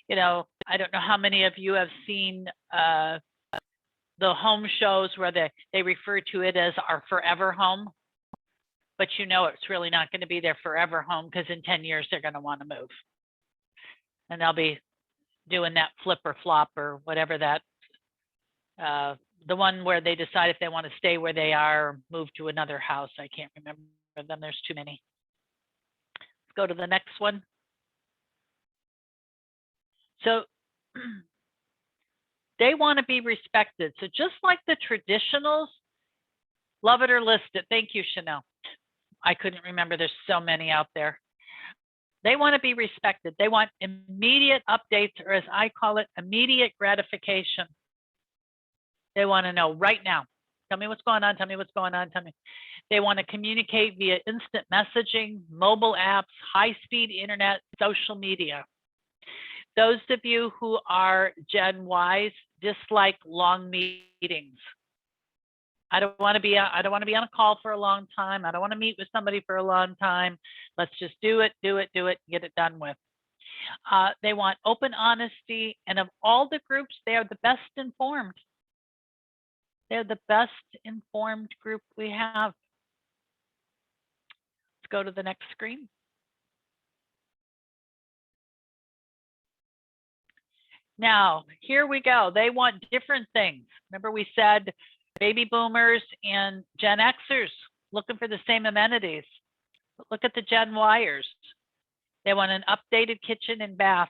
You know, I don't know how many of you have seen the home shows where they refer to it as our forever home, but you know it's really not going to be their forever home, because in 10 years they're going to want to move, and they'll be doing that flip or flop or whatever that the one where they decide if they want to stay where they are or move to another house. I can't remember them, there's too many. Let's go to the next one. So they want to be respected. So just like the traditionals, love it or list it. Thank you, Chanel. I couldn't remember. There's so many out there. They want to be respected. They want immediate updates, or as I call it, immediate gratification. They want to know right now. Tell me what's going on. Tell me what's going on. Tell me. They want to communicate via instant messaging, mobile apps, high-speed internet, social media. Those of you who are Gen Ys dislike long meetings. I don't want to be on a call for a long time. I don't want to meet with somebody for a long time. Let's just do it, get it done with. They want open honesty, and of all the groups, they are the best informed. They're the best informed group we have. Let's go to the next screen. Now, here we go. They want different things. Remember we said baby boomers and Gen Xers looking for the same amenities. But look at the Gen Yers. They want an updated kitchen and bath.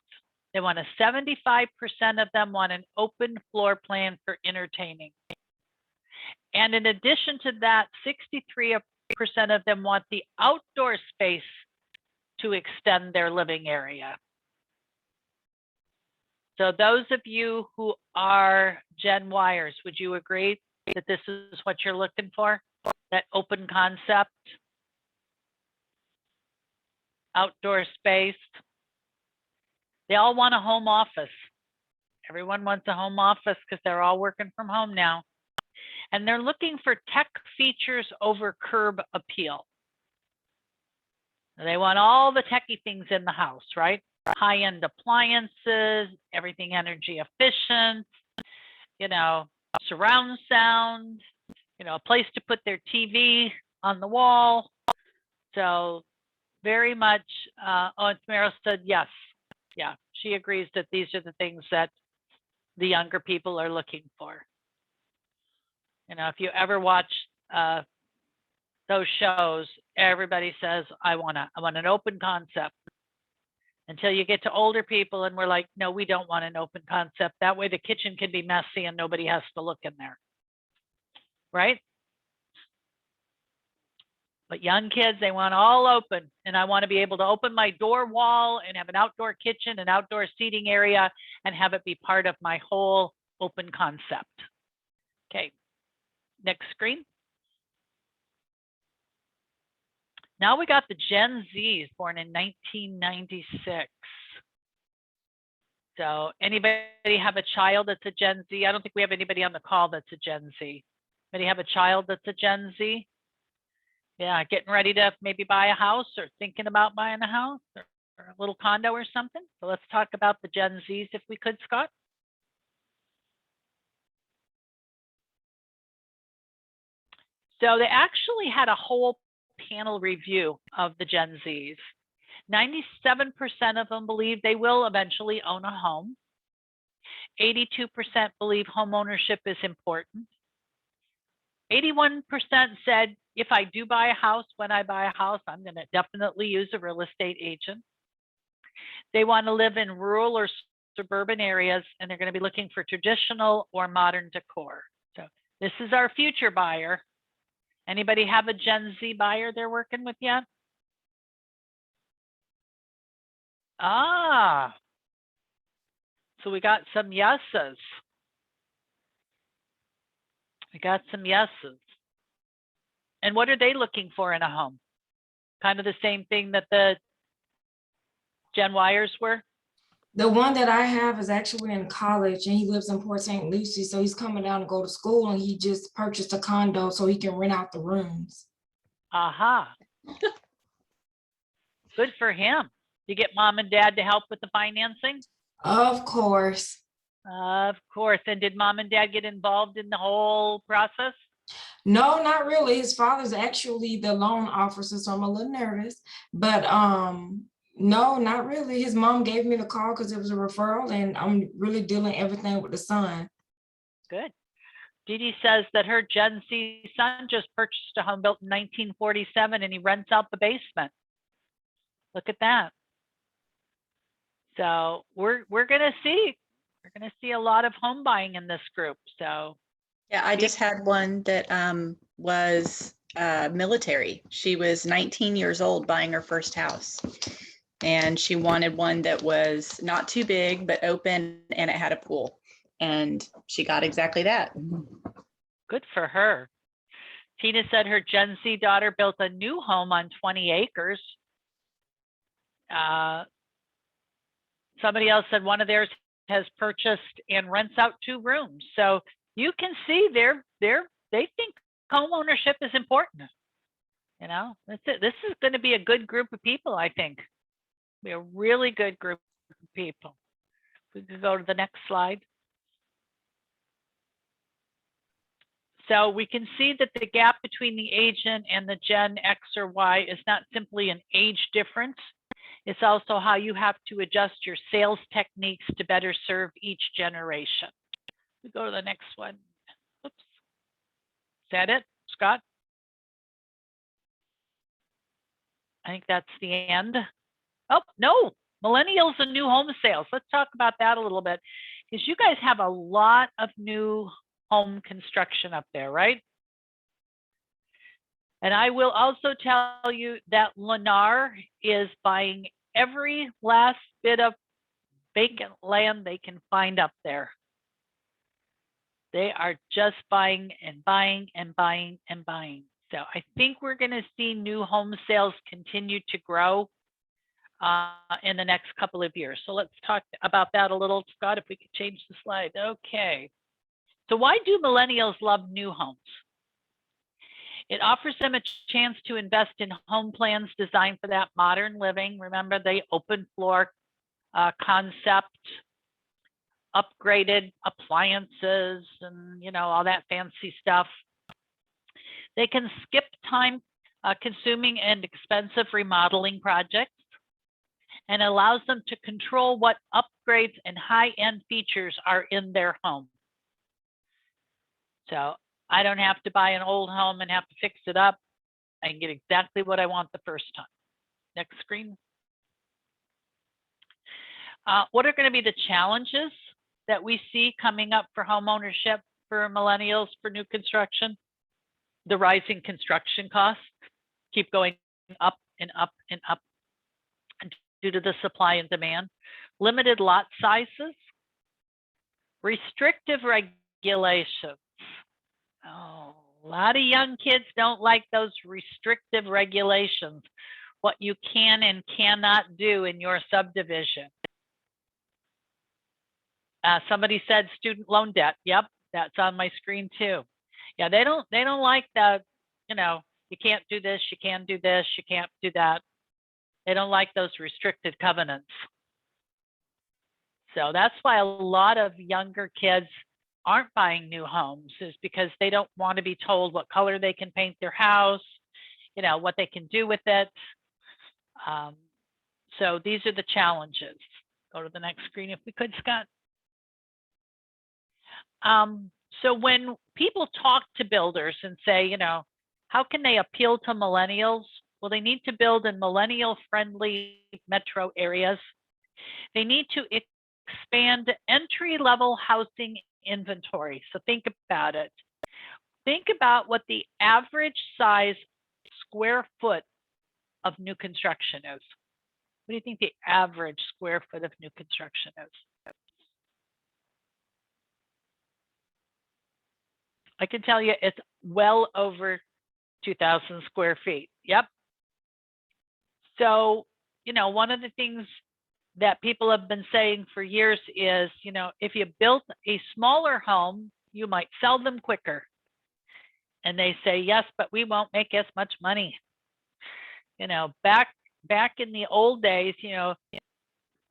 They want 75% of them want an open floor plan for entertaining. And in addition to that, 63% of them want the outdoor space to extend their living area. So those of you who are Gen Yers, would you agree that this is what you're looking for? That open concept, outdoor space. They all want a home office. Everyone wants a home office because they're all working from home now. And they're looking for tech features over curb appeal. They want all the techie things in the house, right? High-end appliances, everything energy efficient, you know, surround sound, you know, a place to put their TV on the wall. So very much, Tamara said yes. Yeah, she agrees that these are the things that the younger people are looking for. You know, if you ever watch those shows, everybody says, I want an open concept. Until you get to older people and we're like, no, we don't want an open concept. That way the kitchen can be messy and nobody has to look in there, right? But young kids, they want all open. And I want to be able to open my door wall and have an outdoor kitchen, an outdoor seating area, and have it be part of my whole open concept. Okay, next screen. Now we got the Gen Zs born in 1996. So anybody have a child that's a Gen Z? I don't think we have anybody on the call that's a Gen Z. Anybody have a child that's a Gen Z? Yeah, getting ready to maybe buy a house or thinking about buying a house or a little condo or something. So let's talk about the Gen Zs if we could, Scott. So they actually had a whole panel review of the Gen Zs. 97% of them believe they will eventually own a home. 82% believe home ownership is important. 81% said, if I do buy a house, when I buy a house, I'm going to definitely use a real estate agent. They want to live in rural or suburban areas, and they're going to be looking for traditional or modern decor. So this is our future buyer. Anybody have a Gen Z buyer they're working with yet? Ah, so we got some yeses. We got some yeses. And what are they looking for in a home? Kind of the same thing that the Gen Yers were? The one that I have is actually in college and he lives in Port St. Lucie. So he's coming down to go to school and he just purchased a condo so he can rent out the rooms. Aha. Good for him. You get mom and dad to help with the financing? Of course. Of course. And did mom and dad get involved in the whole process? No, not really. His father's actually the loan officer, so I'm a little nervous. But no, not really. His mom gave me the call because it was a referral and I'm really dealing everything with the son. Good. Dee Dee says that her Gen Z son just purchased a home built in 1947 and he rents out the basement. Look at that. So we're gonna see a lot of home buying in this group. So Yeah, I just had one that was military. She was 19 years old buying her first house. And she wanted one that was not too big, but open, and it had a pool. And she got exactly that. good for her. Tina said her Gen Z daughter built a new home on 20 acres. Somebody else said one of theirs has purchased and rents out 2 rooms. So you can see they think home ownership is important. You know, that's it. This is going to be a good group of people, I think. Be a really good group of people. We could go to the next slide. So we can see that the gap between the agent and the Gen X or Y is not simply an age difference. It's also how you have to adjust your sales techniques to better serve each generation. We go to the next one. Oops. Is that it, Scott? I think that's the end. Oh, no, millennials and new home sales. Let's talk about that a little bit, because you guys have a lot of new home construction up there, right? And I will also tell you that Lennar is buying every last bit of vacant land they can find up there. They are just buying and buying and buying and buying. So I think we're going to see new home sales continue to grow in the next couple of years. So let's talk about that a little, Scott, if we could change the slide. Okay. So why do millennials love new homes? It offers them a chance to invest in home plans designed for that modern living. Remember the open floor concept, upgraded appliances, and all that fancy stuff. They can skip time consuming and expensive remodeling projects, and allows them to control what upgrades and high-end features are in their home. So I don't have to buy an old home and have to fix it up. I can get exactly what I want the first time. Next screen. What are going to be the challenges that we see coming up for home ownership for millennials for new construction? The rising construction costs keep going up and up and up due to the supply and demand. Limited lot sizes, restrictive regulations. Oh, a lot of young kids don't like those restrictive regulations, what you can and cannot do in your subdivision. Somebody said student loan debt. Yep, that's on my screen too. Yeah, they don't like that, you can't do this, you can do this, you can't do that. They don't like those restricted covenants. So that's why a lot of younger kids aren't buying new homes, is because they don't want to be told what color they can paint their house, what they can do with it. So these are the challenges. Go to the next screen if we could, Scott. So when people talk to builders and say, you know, how can they appeal to millennials? Well, they need to build in millennial-friendly metro areas. They need to expand entry-level housing inventory. So think about it. Think about what the average size square foot of new construction is. What do you think the average square foot of new construction is? I can tell you it's well over 2,000 square feet. Yep. So, you know, one of the things that people have been saying for years is, you know, if you built a smaller home, you might sell them quicker. And they say, yes, but we won't make as much money. You know, back in the old days, you know,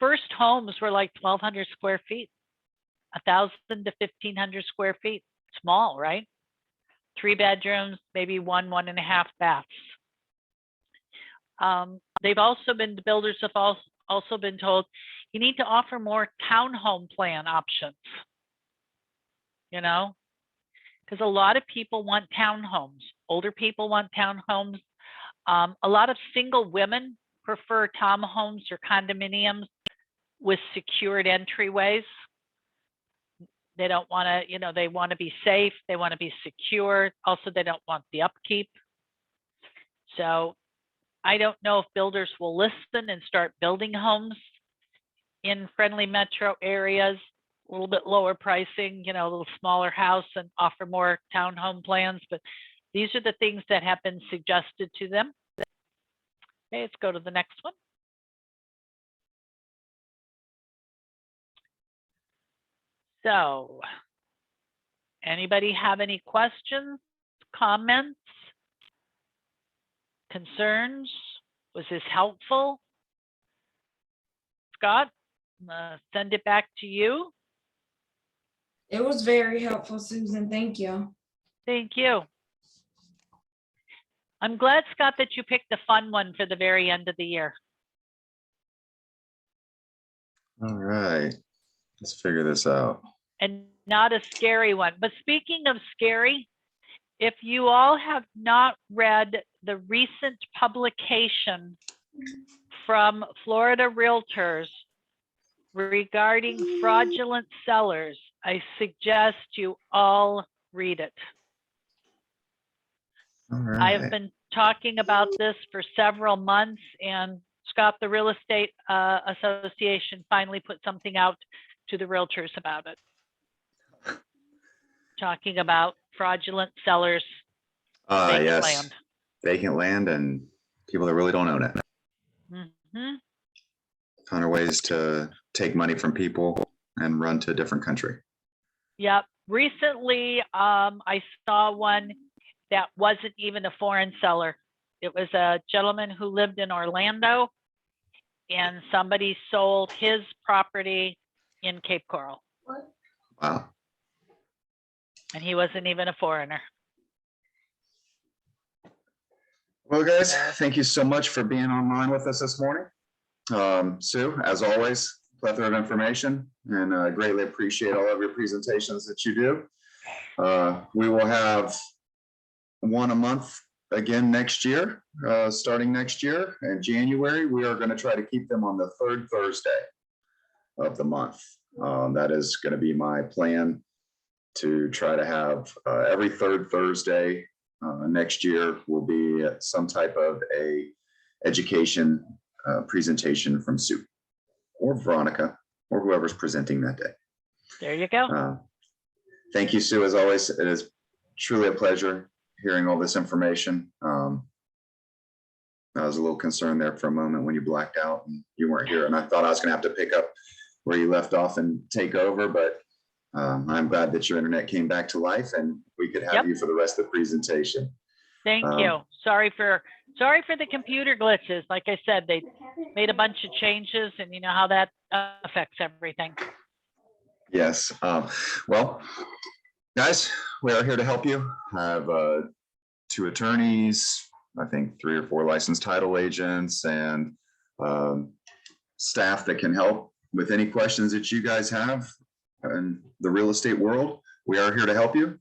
first homes were like 1,200 square feet, 1,000 to 1,500 square feet. Small, right? 3 bedrooms, maybe 1.5 baths. They've also been, the builders have also been told, you need to offer more townhome plan options, you know, because a lot of people want townhomes. Older people want townhomes. A lot of single women prefer townhomes or condominiums with secured entryways. They don't want to, you know, they want to be safe. They want to be secure. Also, they don't want the upkeep. So I don't know if builders will listen and start building homes in friendly metro areas, a little bit lower pricing, you know, a little smaller house and offer more townhome plans. But these are the things that have been suggested to them. Okay, let's go to the next one. So, anybody have any questions, comments, concerns? Was this helpful? Scott, send it back to you. It was very helpful, Susan. Thank you. Thank you. I'm glad, Scott, that you picked the fun one for the very end of the year. All right, let's figure this out. And not a scary one. But speaking of scary, if you all have not read the recent publication from Florida Realtors regarding fraudulent sellers, I suggest you all read it. All right. I have been talking about this for several months, and Scott, the Real Estate Association finally put something out to the realtors about it. Talking about fraudulent sellers. Vacant Yes, land. Vacant land and people that really don't own it. Mm-hmm. Ton of ways to take money from people and run to a different country. Yep. Recently, I saw one that wasn't even a foreign seller. It was a gentleman who lived in Orlando, and somebody sold his property in Cape Coral. Wow. And he wasn't even a foreigner. Well, guys, thank you so much for being online with us this morning. Sue, as always, plethora of information, and I greatly appreciate all of your presentations that you do. We will have one a month again next year, starting next year in January. We are going to try to keep them on the third Thursday of the month. That is going to be my plan, to try to have every third Thursday next year will be some type of a education presentation from Sue or Veronica or whoever's presenting that day. There you go. Thank you, Sue. As always, it is truly a pleasure hearing all this information. I was a little concerned there for a moment when you blacked out and you weren't here, and I thought I was going to have to pick up where you left off and take over, but I'm glad that your internet came back to life and we could have you for the rest of the presentation. Thank you. Sorry for the computer glitches. Like I said, they made a bunch of changes, and you know how that affects everything. Yes. Well, guys, we are here to help you. I have 2 attorneys, I think 3 or 4 licensed title agents, and staff that can help with any questions that you guys have in the real estate world. We are here to help you.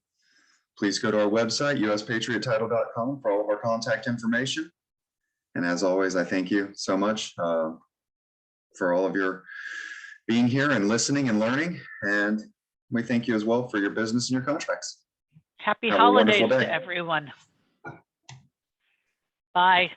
Please go to our website, uspatriottitle.com, for all of our contact information. And as always, I thank you so much for all of your being here and listening and learning. And we thank you as well for your business and your contracts. Happy Have a wonderful holidays day. to everyone. Bye.